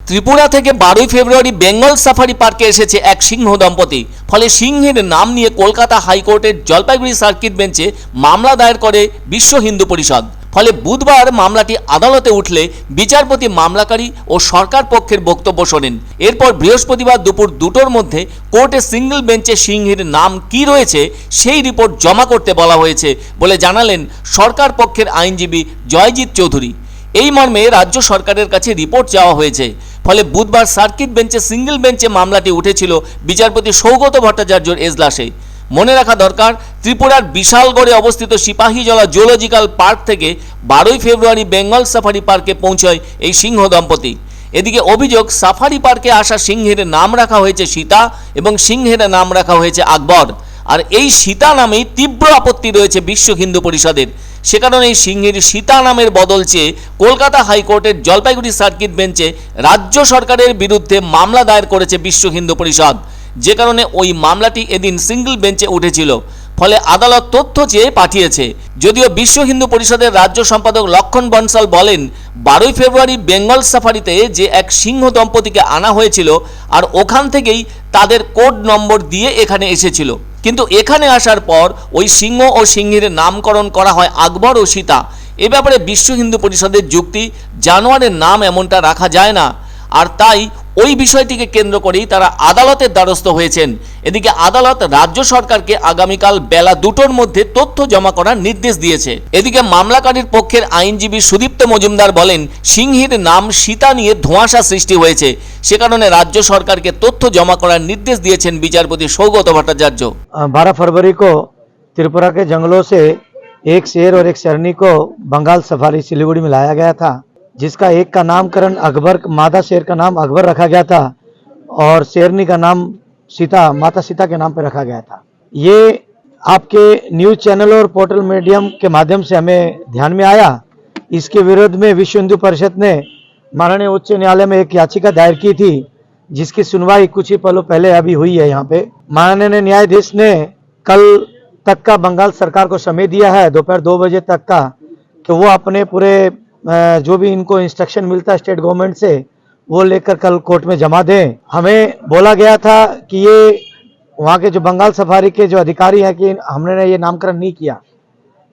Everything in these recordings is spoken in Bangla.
ত্রিপুরা থেকে 12 ফেব্রুয়ারি বেঙ্গল সাফারি পার্কে এসেছে এক সিংহ দম্পতি। ফলে সিংহের নাম নিয়ে কলকাতা হাইকোর্টের জলপাইগুড়ি সার্কিট বেঞ্চে মামলা দায়ের করে বিশ্ব হিন্দু পরিষদ। ফলে বুধবার মামলাটি আদালতে উঠলে বিচারপতি মামলাকারী ও সরকার পক্ষের বক্তব্য শোনেন। এরপর বৃহস্পতিবার দুপুর 2টোর মধ্যে কোর্টে সিঙ্গল বেঞ্চে সিংহের নাম কি রয়েছে সেই রিপোর্ট জমা করতে বলা হয়েছে বলে জানালেন সরকার পক্ষের আইনজীবী জয়জিৎ চৌধুরী। এই মর্মে রাজ্য সরকারের কাছে রিপোর্ট চাওয়া হয়েছে। ফলে বুধবার সার্কিট বেঞ্চে সিঙ্গল বেঞ্চে মামলাটি উঠেছিল বিচারপতি সৌগত ভট্টাচার্যর এজলাসে। মনে রাখা দরকার, ত্রিপুরার বিশালগড়ে অবস্থিত সিপাহীজলা জুলজিক্যাল পার্ক থেকে 12 ফেব্রুয়ারি বেঙ্গল সাফারি পার্কে পৌঁছয় এই সিংহ দম্পতি। এদিকে অভিযোগ, সাফারি পার্কে আসা সিংহের নাম রাখা হয়েছে সীতা এবং সিংহের নাম রাখা হয়েছে আকবর। আর এই সীতা নামেই তীব্র আপত্তি রয়েছে বিশ্ব হিন্দু পরিষদের। সে কারণে এই সিংহের সীতা নামের বদল চেয়ে কলকাতা হাইকোর্টের জলপাইগুড়ি সার্কিট বেঞ্চে রাজ্য সরকারের বিরুদ্ধে মামলা দায়ের করেছে বিশ্ব হিন্দু পরিষদ। যে কারণে ওই মামলাটি এদিন সিঙ্গল বেঞ্চে উঠেছিল। ফলে আদালত তথ্য চেয়ে পাঠিয়েছে। যদিও বিশ্ব হিন্দু পরিষদের রাজ্য সম্পাদক লক্ষণ বনসাল বলেন, 12 ফেব্রুয়ারি বেঙ্গল সাফারিতে যে এক সিংহ দম্পতিকে আনা হয়েছিল আর ওখান থেকেই তাদের কোড নম্বর দিয়ে এখানে এসেছিল। কিন্তু এখানে আসার পর ওই সিংহ ও সিংহের নামকরণ করা হয় আকবর ও সীতা। এ ব্যাপারে বিশ্ব হিন্দু পরিষদের যুক্তি, জানোয়ারের নাম এমনটা রাখা যায় না। আর তাই ওই বিষয়টিকে কেন্দ্র করেই তারা আদালতের দ্বারস্থ হয়েছেন। এদিকে আদালত রাজ্য সরকারকে আগামীকাল বেলা 2টোর মধ্যে তথ্য জমা করার নির্দেশ দিয়েছে। এদিকে মামলাকারীর পক্ষের আইনজীবী সুদীপ্ত মজুমদার বলেন, সিংহের নাম সীতা নিয়ে ধোঁয়াশা সৃষ্টি হয়েছে। সে কারণে রাজ্য সরকারকে তথ্য জমা করার নির্দেশ দিয়েছেন বিচারপতি সৌগত ভট্টাচার্য। 12 फरवरी को त्रिपुरा के जंगलों से एक शेर और एक शेरनी को बंगाल सफारी सिलीगुड़ी में लाया गया था, जिसका एक का नामकरण अकबर, मादा शेर का नाम अकबर रखा गया था और शेरनी का नाम सीता, माता सीता के नाम पर रखा गया था। ये आपके न्यूज चैनल और पोर्टल मीडियम के माध्यम से हमें ध्यान में आया। इसके विरोध में विश्व हिंदू परिषद ने माननीय उच्च न्यायालय में एक याचिका दायर की थी, जिसकी सुनवाई कुछ ही पलों पहले अभी हुई है। यहाँ पे माननीय न्यायाधीश ने कल तक का बंगाल सरकार को समय दिया है, दोपहर 2 बजे तक का, कि वो अपने पूरे जो भी इनको इंस्ट्रक्शन मिलता है स्टेट गवर्नमेंट से वो लेकर कल कोर्ट में जमा दें। हमें बोला गया था कि ये वहाँ के जो बंगाल सफारी के जो अधिकारी हैं कि हमने ये नामकरण नहीं किया,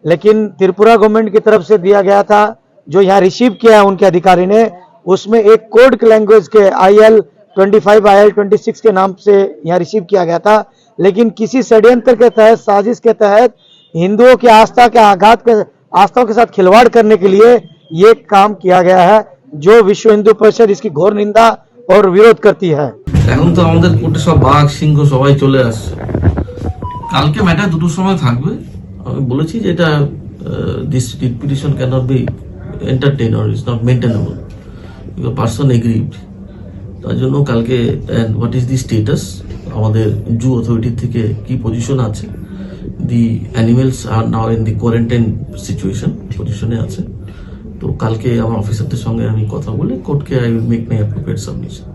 लेकिन त्रिपुरा गवर्नमेंट की तरफ से दिया गया था जो यहाँ रिसीव किया है उनके अधिकारी ने, उसमें एक कोड के लैंग्वेज के IL 25 IL 26 के नाम से यहाँ रिसीव किया गया था। लेकिन किसी षड्यंत्र के तहत, साजिश के तहत हिंदुओं की आस्थाओं के साथ खिलवाड़ करने के लिए ये काम किया गया है, जो विश्व हिंदू परिषद इसकी घोर निंदा और विरोध करती है। এখন তো আমাদের কোর্টে সব বাঘ সিংহ সবাই চলে আসছে। কালকে ম্যাটার 2টোর সময় থাকবে। আমি বলেছি যে এটা this petition cannot be entertain or is not maintainable. You person agreed. তার জন্য কালকে হোয়াট ইজ দি স্টেটাস, আমাদের জু অথরিটি থেকে কি পজিশন আছে, the animals are now in the quarantine situation পজিশনে আছে। তো কালকে আমার অফিসারদের সঙ্গে আমি কথা বলে কোর্টকে I will make my appropriate submission.